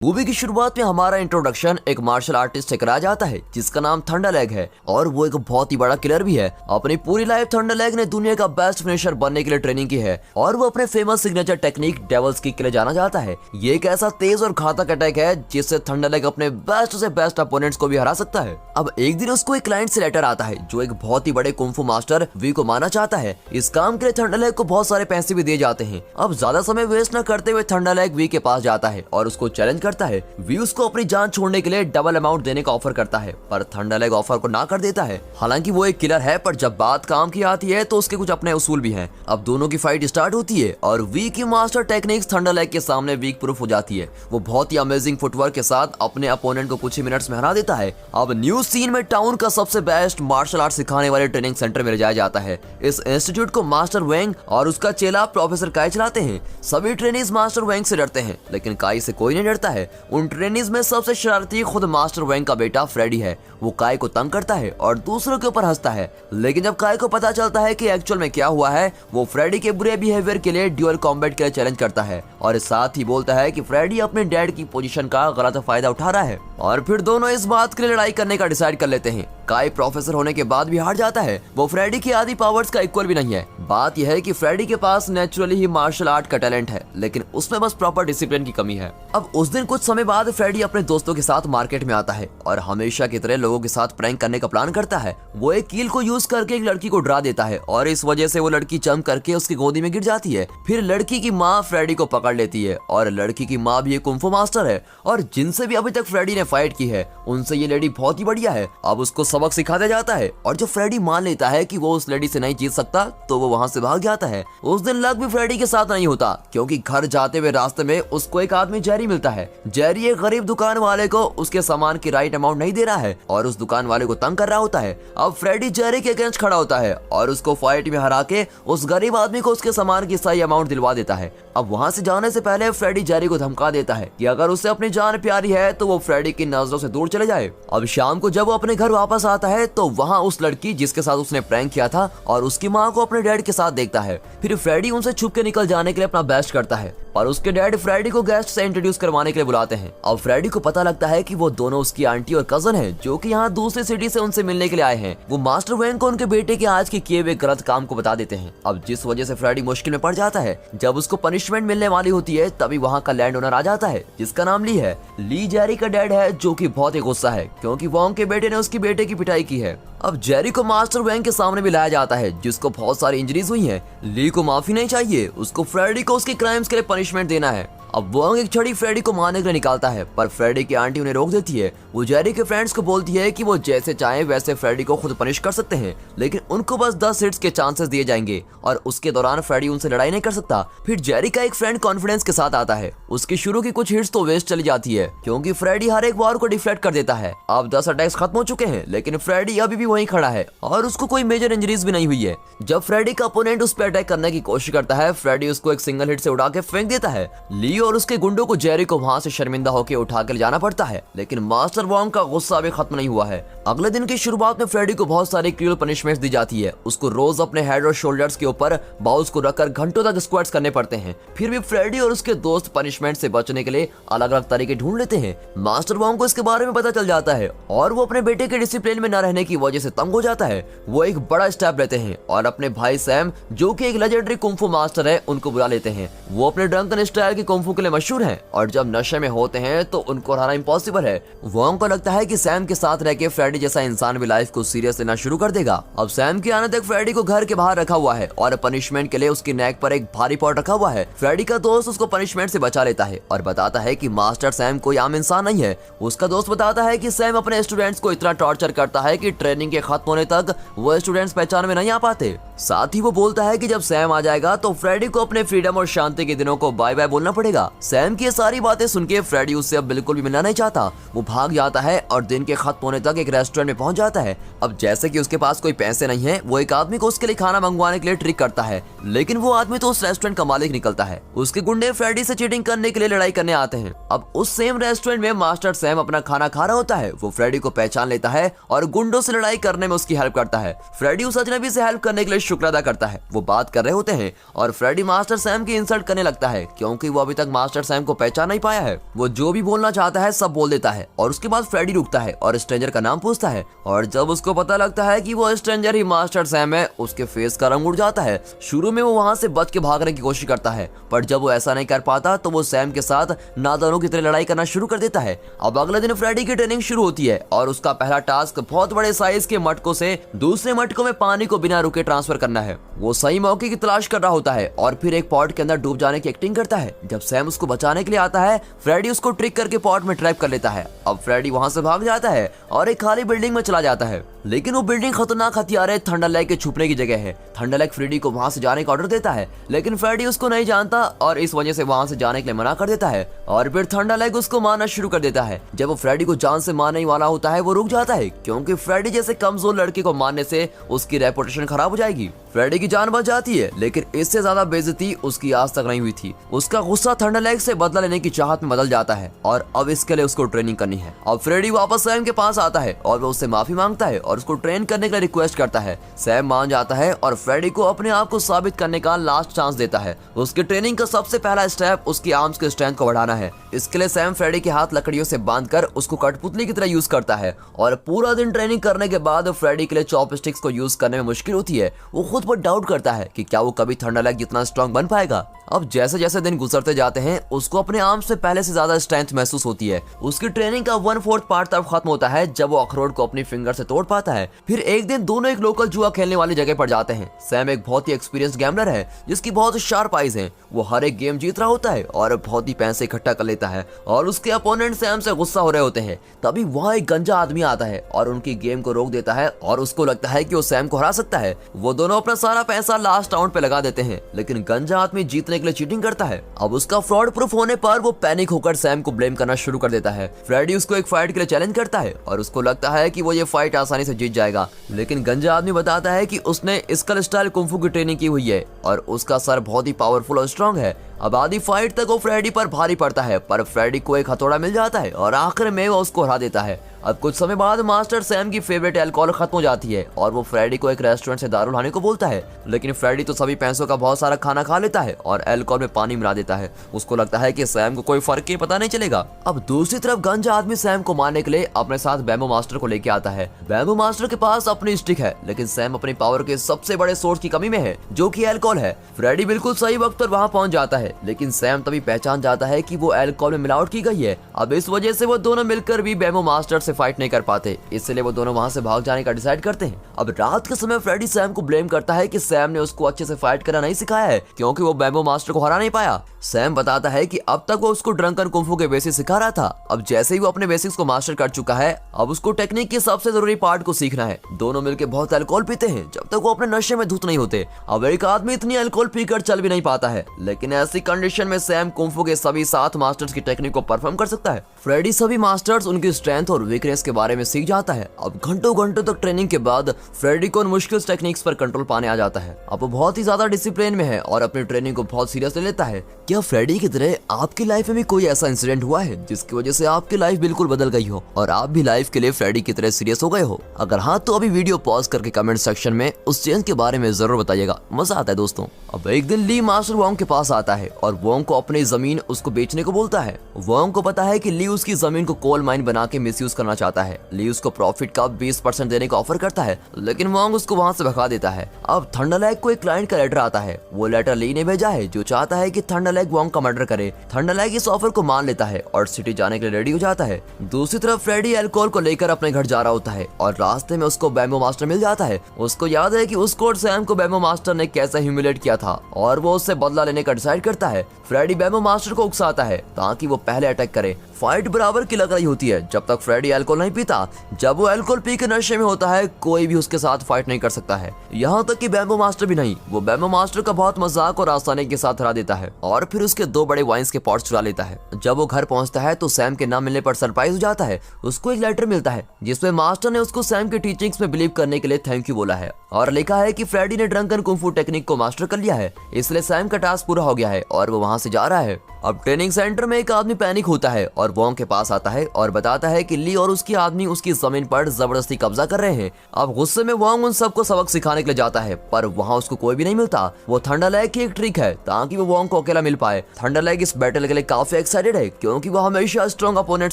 Movie की शुरुआत में हमारा इंट्रोडक्शन एक मार्शल आर्टिस्ट से कराया जाता है जिसका नाम थंडरलेग है और वो एक बहुत ही बड़ा किलर भी है। अपनी पूरी लाइफ थंडरलेग ने दुनिया का बेस्ट फिनिशर बनने के लिए ट्रेनिंग की है और वो अपने famous signature technique devil's kick के लिए जाना जाता है। ये एक ऐसा तेज और घातक अटैक है जिससे थंडरलेग अपने बेस्ट से बेस्ट अपोनेंट्स को भी हरा सकता है। अब एक दिन उसको एक क्लाइंट से लेटर आता है जो एक बहुत ही बड़े कुंफू मास्टर वी को माना चाहता है। इस काम के लिए थंडरलेग को बहुत सारे पैसे भी दिए जाते हैं। अब ज्यादा समय वेस्ट न करते हुए थंडरलेग वी के पास जाता है और उसको चैलेंज करता है। वी उसको अपनी जान छोड़ने के लिए डबल अमाउंट देने का ऑफर करता है पर थंडरलेग ऑफर को ना कर देता है। हालांकि वो एक किलर है पर जब बात काम की आती है तो उसके कुछ अपने उसूल भी हैं। अब दोनों की फाइट स्टार्ट होती है और वी की मास्टर टेक्निक्स थंडरलेग के सामने वीक प्रूफ हो जाती है। वो बहुत ही अमेजिंग फुटवर्क के साथ अपने अपोनेंट को कुछ ही मिनट्स में हरा देता है। अब न्यूज सीन में टाउन का सबसे बेस्ट मार्शल आर्ट सिखाने वाले ट्रेनिंग सेंटर में ले जाया जाता है। इस इंस्टीट्यूट को मास्टर वेंग और उसका चेला प्रोफेसर काई चलाते हैं। सभी ट्रेनीज मास्टर वेंग से डरते हैं लेकिन काई से कोई नहीं डरता है। उन ट्रेनीज में सबसे शरारती खुद मास्टर वेंग का बेटा फ्रेडी है। वो काई को तंग करता है और दूसरों के ऊपर हंसता है। लेकिन जब काई को पता चलता है कि एक्चुअल में क्या हुआ है, वो फ्रेडी के बुरे बिहेवियर के लिए ड्यूअल कॉम्बैट के लिए चैलेंज करता है और साथ ही बोलता है कि फ्रेडी अपने डैड की पोजीशन का गलत फायदा उठा रहा है। और फिर दोनों इस बात के लिए लड़ाई करने का डिसाइड कर लेते हैं। काई प्रोफेसर होने के बाद भी हार जाता है। वो फ्रेडी की आधी पावर्स का इक्वल भी नहीं है। बात यह है कि फ्रेडी के पास नेचुरली ही मार्शल आर्ट का टैलेंट है लेकिन उसमें बस प्रॉपर डिसिप्लिन की कमी है। अब उस दिन कुछ समय बाद फ्रेडी अपने दोस्तों के साथ मार्केट में आता है और हमेशा की तरह लोगों के साथ प्रैंक करने का प्लान करता है। वो एक कील को यूज करके एक लड़की को डरा देता है और इस वजह से वो लड़की जंप करके उसकी गोदी में गिर जाती है। फिर लड़की की माँ फ्रेडी को पकड़ लेती है और लड़की की माँ भी एक कुंफू मास्टर है और जिनसे भी अभी तक फ्रेडी ने फाइट की है उनसे ये लेडी बहुत ही बढ़िया है। अब उसको सबक सिखा दिया जाता है और जब फ्रेडी मान लेता है कि वो उस लेडी से नहीं जीत सकता तो वो वहाँ से भाग जाता है। उस दिन लक भी फ्रेडी के साथ नहीं होता क्योंकि घर जाते हुए रास्ते में उसको एक आदमी जेरी मिलता है। जेरी एक गरीब दुकान वाले को उसके सामान की राइट अमाउंट नहीं दे रहा है और उस दुकान वाले को तंग कर रहा होता है। अब फ्रेडी जेरी के अगेंस्ट खड़ा होता है और उसको फाइट में हरा के उस गरीब आदमी को उसके सामान की सही अमाउंट दिलवा देता है। अब वहाँ से जाने से पहले फ्रेडी जेरी को धमका देता है कि अगर उसे अपनी जान प्यारी है तो वो फ्रेडी की नजरों से दूर चले जाए। अब शाम को जब वो अपने घर वापस आता है तो वहाँ उस लड़की जिसके साथ उसने प्रैंक किया था और उसकी माँ को अपने डैड के साथ देखता है। फिर फ्रेडी उनसे छुप के निकल जाने के लिए अपना बेस्ट करता है और उसके डैड फ्रेडी को गेस्ट से इंट्रोड्यूस करवाने के लिए बुलाते हैं। अब फ्रेडी को पता लगता है कि वो दोनों उसकी आंटी और कजन हैं जो कि यहाँ दूसरी सिटी से उनसे मिलने के लिए आए हैं। वो मास्टर वेंग को उनके बेटे के आज के किए हुए गलत काम को बता देते हैं। अब जिस वजह से फ्रेडी मुश्किल में पड़ जाता है। जब उसको पनिशमेंट मिलने वाली होती है तभी वहाँ का लैंड ओनर आ जाता है जिसका नाम ली है। ली जेरी का डैड है जो कि बहुत ही गुस्सा है क्योंकि वोंग के बेटे ने उसकी बेटे की पिटाई की है। अब जेरी को मास्टर वेंग के सामने भी लाया जाता है जिसको बहुत सारी इंजरीज हुई हैं। ली को माफी नहीं चाहिए, उसको फ्रेडी को उसके क्राइम्स के लिए पनिशमेंट देना है। अब वोंग एक छड़ी फ्रेडी को मारने के लिए निकालता है पर फ्रेडी की आंटी उन्हें रोक देती है। वो जेरी के फ्रेंड्स को बोलती है कि वो जैसे चाहे वैसे फ्रेडी को खुद पनिश कर सकते हैं लेकिन उनको बस 10 हिट्स के चांसेस दिए जाएंगे और उसके दौरान फ्रेडी उनसे लड़ाई नहीं कर सकता। फिर जेरी का एक फ्रेंड कॉन्फिडेंस के साथ आता है। उसकी शुरू की कुछ हिट्स तो वेस्ट चली जाती है क्योंकि फ्रेडी हर एक वार को डिफेक्ट कर देता है। अब 10 अटैक्स खत्म हो चुके हैं लेकिन फ्रेडी अभी भी वहीं खड़ा है और उसको कोई मेजर इंजरीज भी नहीं हुई है। जब फ्रेडी का अपोनेंट उस पर अटैक करने की कोशिश करता है फ्रेडी उसको एक सिंगल हिट से उड़ा के फेंक देता है। ली और उसके गुंडों को जेरी को वहां से शर्मिंदा होकर उठा कर ले जाना पड़ता है लेकिन मास्टर वोंग का गुस्सा अभी खत्म नहीं हुआ है। अगले दिन की शुरुआत में फ्रेडी को बहुत सारी क्रूअल पनिशमेंट्स दी जाती है। उसको रोज अपने हेड और शोल्डर्स के ऊपर बाउल्स को रखकर घंटों तक स्क्वाट्स करने पड़ते हैं। फिर भी फ्रेडी और उसके दोस्त पनिशमेंट से बचने के लिए अलग अलग तरीके ढूंढ लेते हैं। मास्टर वोंग को इसके बारे में पता चल जाता है और वो अपने बेटे के डिसिप्लिन में न रहने की वजह से तंग हो जाता है। वो एक बड़ा स्टेप लेते हैं और अपने भाई सैम जो कि एक लेजेंडरी कुंफू मास्टर है उनको बुला लेते हैं। वो अपने ड्रंकन स्टाइल की कुंफू के लिए मशहूर हैं और जब नशे में होते हैं तो उनको हराना इम्पॉसिबल है। वोंग को लगता है कि सैम के साथ रह के फ्रेडी जैसा इंसान भी लाइफ को सीरियस लेना शुरू कर देगा। अब सैम के आने तक फ्रेडी को घर के बाहर रखा हुआ है और पनिशमेंट के लिए उसकी नेक पर एक भारी पॉट रखा हुआ है। फ्रेडी का दोस्त उसको पनिशमेंट से बचा लेता है और बताता है कि मास्टर सैम कोई आम इंसान नहीं है। उसका दोस्त बताता है कि सैम अपने स्टूडेंट्स को इतना टॉर्चर करता है कि ट्रेनिंग के खत्म होने तक वो स्टूडेंट्स पहचान में नहीं आ पाते। साथ ही वो बोलता है कि जब सैम आ जाएगा तो फ्रेडी को अपने फ्रीडम और शांति के दिनों को बाय बाय बोलना पड़ेगा। सैम की सारी बातें सुन के फ्रेडी उससे अब बिल्कुल भी मिलना नहीं चाहता। वो भाग जाता है और दिन के खत्म होने तक एक रेस्टोरेंट में पहुंच जाता है। अब जैसे कि उसके पास कोई पैसे नहीं है वो एक आदमी को उसके लिए खाना मंगवाने के लिए ट्रिक करता है लेकिन वो आदमी तो उस रेस्टोरेंट का मालिक निकलता है। उसके गुंडे फ्रेडी से चीटिंग करने के लिए लड़ाई करने आते हैं। अब उस सेम रेस्टोरेंट में मास्टर सैम अपना खाना खा रहा होता है। वो फ्रेडी को पहचान लेता है और गुंडों से लड़ाई करने में उसकी हेल्प करता है। फ्रेडी उस अजनबी से हेल्प करने के लिए शुक्र अदा करता है। वो बात कर रहे होते हैं और फ्रेडी मास्टर सैम की इंसल्ट करने लगता है क्योंकि वो अभी तक मास्टर सैम को पहचान नहीं पाया है। वो जो भी बोलना चाहता है सब बोल देता है और उसके बाद फ्रेडी रुकता है और स्ट्रेंजर का नाम पूछता है और जब उसको पता लगता है कि वो स्ट्रेंजर ही मास्टर सैम है, उसके फेस का रंग उड़ जाता है। शुरू में वो वहाँ से बच के भागने की कोशिश करता है, पर जब वो ऐसा नहीं कर पाता तो वो सैम के साथ नादानों की तरह लड़ाई करना शुरू कर देता है। अब अगले दिन फ्रेडी की ट्रेनिंग शुरू होती है और उसका पहला टास्क बहुत बड़े साइज के मटकों से दूसरे मटकों में पानी को बिना रुके ट्रांसफर करना है। वो सही मौके की तलाश कर रहा होता है और फिर एक पॉट के अंदर डूब जाने की एक्टिंग करता है। जब सैम उसको बचाने के लिए आता है, फ्रेडी उसको ट्रिक करके पॉट में ट्रैप कर लेता है। अब फ्रेडी वहां से भाग जाता है और एक खाली बिल्डिंग में चला जाता है, लेकिन वो बिल्डिंग खतरनाक हथियार थंडरलैग के छुपने की जगह है। थंडरलैग फ्रेडी को वहां से जाने का ऑर्डर देता है, लेकिन फ्रेडी उसको नहीं जानता और इस वजह से वहां से जाने के लिए मना कर देता है और फिर थंडरलैग उसको मारना शुरू कर देता है। जब वो फ्रेडी को जान से मारने वाला होता है, वो रुक जाता है क्योंकि फ्रेडी जैसे कमजोर लड़के को मारने से उसकी रेपुटेशन खराब हो जाएगी। फ्रेडी की जान बच जाती है, लेकिन इससे ज्यादा बेइज्जती उसकी आज तक नहीं हुई थी। उसका गुस्सा थंडरलैग से बदला लेने की चाहत में बदल जाता है और अब इसके लिए उसको ट्रेनिंग करनी है। अब फ्रेडी वापस सैम के पास आता है और वो उससे माफी मांगता है और उसको ट्रेन करने के लिए रिक्वेस्ट करता है। सैम मान जाता है और फ्रेडी को अपने आप को साबित करने का लास्ट चांस देता है। उसकी ट्रेनिंग का सबसे पहला स्टेप उसकी आर्म्स के स्ट्रेंथ को बढ़ाना है। इसके लिए सैम फ्रेडी के हाथ लकड़ियों से बांधकर उसको कठपुतली की तरह यूज करता है और पूरा दिन ट्रेनिंग करने के बाद फ्रेडी के लिए चॉपस्टिक्स को यूज करने में मुश्किल होती है। वो खुद पर डाउट करता है कि क्या वो कभी थंडरलैग जितना स्ट्रॉन्ग बन पाएगा। अब जैसे जैसे दिन गुजरते जाते हैं, उसको अपने आर्म्स में पहले से ज्यादा स्ट्रेंथ महसूस होती है। उसकी ट्रेनिंग का 1/4 पार्ट तब खत्म होता है जब वो अखरोट को अपनी फिंगर से तोड़ पाता है। फिर एक दिन दोनों एक लोकल जुआ खेलने वाली जगह पर जाते हैं। सैम एक बहुत ही एक्सपीरियंस गैम्बलर है जिसकी बहुत शार्प आइज है। वो हर एक गेम जीत रहा होता है और बहुत ही पैसे इकट्ठा कर लेता है और उसके अपोनेंट सैम से गुस्सा हो रहे होते हैं। तभी वहाँ एक गंजा आदमी आता है और उनकी गेम को रोक देता है और उसको लगता है कि वो सैम को हरा सकता है। वो दोनों अपना सारा पैसा लास्ट राउंड पे लगा देते हैं, लेकिन गंजा आदमी जीतने के लिए चीटिंग करता है। अब उसका फ्रॉड प्रूफ होने पर वो पैनिक होकर सैम को ब्लेम करना शुरू कर देता है। फ्रेडी उसको एक फाइट के लिए चैलेंज करता है और उसको लगता है कि वो ये फाइट आसानी से जीत जाएगा, लेकिन गंजा आदमी बताता है कि उसने स्कल स्टाइल कुंफू की ट्रेनिंग की हुई है और उसका सर बहुत ही पावरफुल और स्ट्रॉन्ग है। अब आधी फाइट तक वो फ्रेडी पर भारी पड़ता है, पर फ्रेडी को एक हथौड़ा मिल जाता है और आखिर में वो उसको हरा देता है। अब कुछ समय बाद मास्टर सैम की फेवरेट अल्कोहल खत्म हो जाती है और वो फ्रेडी को एक रेस्टोरेंट से दारू लाने को बोलता है, लेकिन फ्रेडी तो सभी पैसों का बहुत सारा खाना खा लेता है और अल्कोहल में पानी मिला देता है। उसको लगता है कि सैम को कोई फर्क ही पता नहीं चलेगा। अब दूसरी तरफ गंजा आदमी सैम को मारने के लिए अपने साथ बैम्बू मास्टर को लेके आता है। बैम्बू मास्टर के पास अपनी स्टिक है, लेकिन सैम अपनी पावर के सबसे बड़े सोर्स की कमी में है, जो कि अल्कोहल है। फ्रेडी बिल्कुल सही वक्त पर वहाँ पहुंच जाता है, लेकिन सैम तभी पहचान जाता है कि वो अल्कोहल में मिलावट की गई है। अब इस वजह से वो दोनों मिलकर भी बैम्बू मास्टर से फाइट नहीं कर पाते, इसलिए वो दोनों वहां से भाग जाने का डिसाइड करते हैं। अब रात के समय फ्रेडी सैम को ब्लेम करता है कि सैम ने उसको अच्छे से फाइट करना नहीं सिखाया है क्योंकि वो बैम्बू मास्टर को हरा नहीं पाया। सैम बताता है कि अब तक वो उसको ड्रंकन कुंफू के बेसिक्स सिखा रहा था। अब जैसे ही वो अपने बेसिक्स को मास्टर कर चुका है, अब उसको टेक्निक के सबसे जरूरी पार्ट को सीखना है। दोनों मिलकर बहुत अल्कोहल पीते हैं जब तक वो अपने नशे में धुत नहीं होते। अब एक आदमी इतनी अल्कोहल पीकर चल भी नहीं पाता है, लेकिन ऐसी कंडीशन में सैम कुंफू के सभी 7 मास्टर्स की टेक्निक को परफॉर्म कर सकता है। फ्रेडी सभी मास्टर्स उनकी स्ट्रेंथ और वीकनेस के बारे में सीख जाता है। अब घंटों घंटों तक ट्रेनिंग के बाद फ्रेडी को उन मुश्किल टेक्निक्स पर कंट्रोल पाने आ जाता है। अब वो बहुत ही ज्यादा डिसिप्लिन में है और अपनी ट्रेनिंग को बहुत सीरियस ले लेता है। क्या फ्रेडी की तरह आपकी लाइफ में भी कोई ऐसा इंसिडेंट हुआ है जिसकी वजह से आपकी लाइफ बिल्कुल बदल गई हो और आप भी लाइफ के लिए फ्रेडी की तरह सीरियस हो गए हो? अगर हाँ, तो अभी वीडियो पॉज करके कमेंट सेक्शन में उस चेंज के बारे में जरूर बताइएगा, मजा आता है दोस्तों। अब एक दिन ली मास्टर वोंग के पास आता है और वोंग को अपनी जमीन उसको बेचने को बोलता है। वोंग को पता है कि ली उसकी जमीन को कोल माइन बना के मिसयूज करना चाहता है। ली उसको प्रॉफिट का 20% देने का ऑफर करता है, लेकिन वोंग उसको वहां से भगा देता है। अब थंडरलैग को एक क्लाइंट का लेटर आता है। वो लेटर ली ने भेजा है जो चाहता है कि थंडरलैग वोंग का मर्डर करे। थंडरलैग इस ऑफर को मान लेता है और सिटी जाने के लिए रेडी हो जाता है। दूसरी तरफ फ्रेडी अल्कोहल को लेकर अपने घर जा रहा होता है और रास्ते में उसको बैम्बू मास्टर मिल जाता है। उसको याद है कि उस कोड सैम को बैम्बू मास्टर ने कैसे ह्यूमिलेट किया था और वो उससे बदला लेने का डिसाइड करता है। फ्रेडी बैम्बू मास्टर को उकसाता है ताकि वो पहले अटैक करे। फाइट बराबर की लग रही होती है जब तक फ्रेडी अल्कोहल नहीं पीता। जब वो अल्कोहल पी के नशे में होता है, कोई भी उसके साथ फाइट नहीं कर सकता है, यहाँ तक कि बैम्बू मास्टर भी नहीं। वो बैम्बू मास्टर का बहुत मजाक और आसानी के साथ हरा देता है और फिर उसके 2 बड़े वाइन्स के पॉट्स चुरा लेता है। जब वो घर पहुंचता है तो सैम के ना मिलने पर सरप्राइज हो जाता है। उसको एक लेटर मिलता है जिसमें मास्टर ने उसको सैम के टीचिंग्स में बिलीव करने के लिए थैंक यू बोला है और लिखा है कि फ्रेडी ने ड्रंकन कुंफू टेक्निक को मास्टर कर लिया है, इसलिए सैम का टास्क पूरा हो गया है और वो वहां से जा रहा है। अब ट्रेनिंग सेंटर में एक आदमी पैनिक होता है और वोंग के पास आता है और बताता है कि ली और उसकी आदमी उसकी जमीन पर जबरदस्ती कब्जा कर रहे हैं। अब गुस्से में वोंग उन सबको सबक सिखाने के लिए जाता है, पर वहाँ उसको कोई भी नहीं मिलता। वो थंडरलैग की एक ट्रिक है ताकि वो वोंग को अकेला मिल पाए। थंडरलैग इस बैटल के लिए काफी एक्साइटेड है क्योंकि वो हमेशा स्ट्रॉन्ग अपोनेंट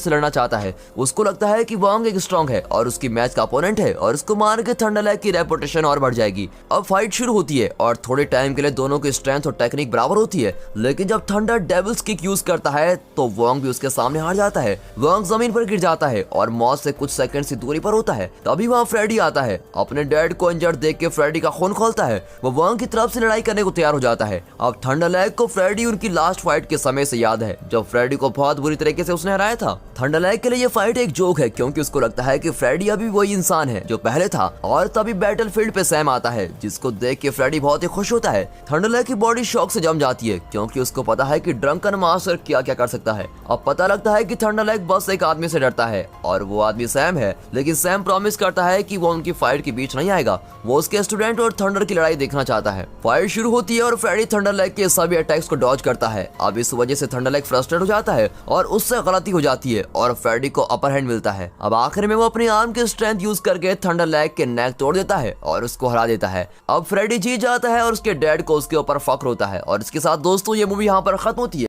से लड़ना चाहता है। उसको लगता है कि वोंग एक स्ट्रॉन्ग है और उसकी मैच का अपोनेंट है और उसको मार के थंडरलैग की रेपुटेशन और बढ़ जाएगी। अब फाइट शुरू होती है और थोड़े टाइम के लिए दोनों की स्ट्रेंथ और टेक्निक बराबर होती है, लेकिन जब थंडर डेविल्स किक यूज करता है तो वोंग भी उसके सामने हार जाता है। वोंग जमीन पर गिर जाता है और मौत से कुछ सेकंड की दूरी पर होता है। तभी वहाँ फ्रेडी आता है। अपने डैड को इंजर्ड देख के फ्रेडी का खून खोलता है। वो वोंग की तरफ से लड़ाई करने को तैयार हो जाता है। अब थंडरलैग को फ्रेडी उनकी लास्ट फाइट के समय से याद है जब फ्रेडी को बहुत बुरी तरीके से उसने हराया था। थंडरलैग के लिए ये फाइट एक जोक है क्योंकि उसको लगता है कि फ्रेडी अभी वही इंसान है जो पहले था। और तभी बैटलफील्ड पे सैम आता है जिसको देख के फ्रेडी बहुत ही खुश होता है। थंडरलैग की बॉडी शॉक से जम जाती है क्योंकि उसको पता है कि ड्रंकन मास्टर क्या क्या कर सकता है। अब पता लगता है कि थंडरलैग बस एक आदमी से डरता है और वो आदमी सैम है, लेकिन सैम प्रॉमिस करता है कि वो उनकी फाइट के बीच नहीं आएगा। वो उसके स्टूडेंट और थंडर की लड़ाई देखना चाहता है। फाइट शुरू होती है और फ्रेडी थंडरलैग के सभी अटैक्स को डॉज करता है। अब इस वजह से थंडरलैग फ्रस्ट्रेट हो जाता है और उससे गलती हो जाती है और फ्रेडी को अपर हैंड मिलता है। अब आखिर में वो अपनी आर्म की स्ट्रेंथ यूज करके थंडरलैग के नेक तोड़ देता है और उसको हरा देता है। अब फ्रेडी जीत जाता है और उसके डैड को उसके ऊपर फक्र होता है। और इसके साथ दोस्तों ये मूवी यहाँ पर खत्म होती है।